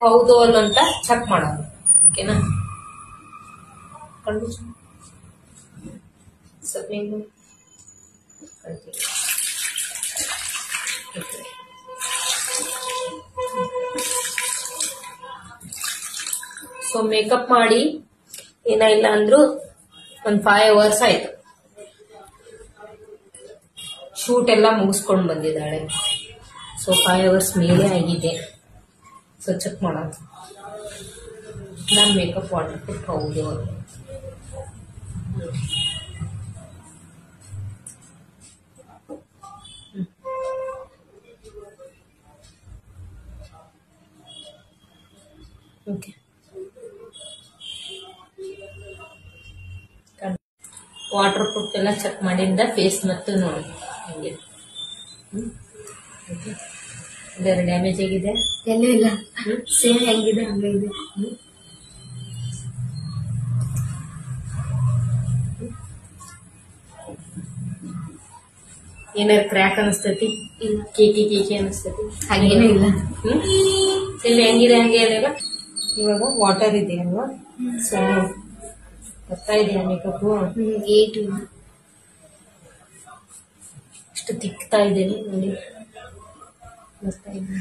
ಹೌದು ಅಲ್ಲ ಅಂತ ಚೆಕ್ ಮಾಡೋದು. ಓಕೆನಾ? ಕಣ್ಣು ಸ್ವಲ್ಪ ಹಿಂಗೆ ಕಂಟಿನ್ಯೂ. ಸೊ ಮೇಕಪ್ ಮಾಡಿ ಏನ ಇಲ್ಲ ಅಂದ್ರು ಒಂದ್ 5 hours ಆಯ್ತು. ಶೂಟ್ ಎಲ್ಲ ಮುಗಿಸ್ಕೊಂಡ್ ಬಂದಿದ್ದಾಳೆ. ಸೊ 5 hours ಮೇಲೆ ಆಗಿದೆ. ಸೊ ಚೆಕ್ ಮಾಡೋದು. ನಾನು ಮೇಕಪ್ ವಾಟರ್ ಪ್ರೂಫ್ ಹೌದು. ಓಕೆ, ವಾಟರ್ ಪ್ರೂಫ್ ಎಲ್ಲ ಚೆಕ್ ಮಾಡಿಂದ ಫೇಸ್ ಮತ್ತು ನೋಡಿ ಹಂಗೆ. ಬೇರೆ ಡ್ಯಾಮೇಜ್ ಆಗಿದೆ ಎಲ್ಲ ಇಲ್ಲ, ಸೇಮ್ ಹೆಂಗಿದೆ ಹಂಗೆ ಇದೆ. ಏನಾರು ಕ್ರ್ಯಾಕ್ ಅನಿಸ್ತೈತಿ? ಕೇಕಿ ಅನಿಸ್ತೈತಿ? ಹಾಗೇನೂ ಇಲ್ಲ. ಸೇಮ್ ಹೆಂಗಿದೆ ಹಂಗೆ ಏನಿಲ್ಲ. ಇವಾಗ ವಾಟರ್ ಇದೆ ಅಲ್ವಾ? ಸೊ ಬರ್ತಾ ಇದೆಯಾ ಮೇಕಪ್? ಏಟು ಇಷ್ಟು ತಿಕ್ತಾ ಇದ್ದೇನೆ ನೋಡಿ, ಬರ್ತಾ ಇದ್ದೀನಿ.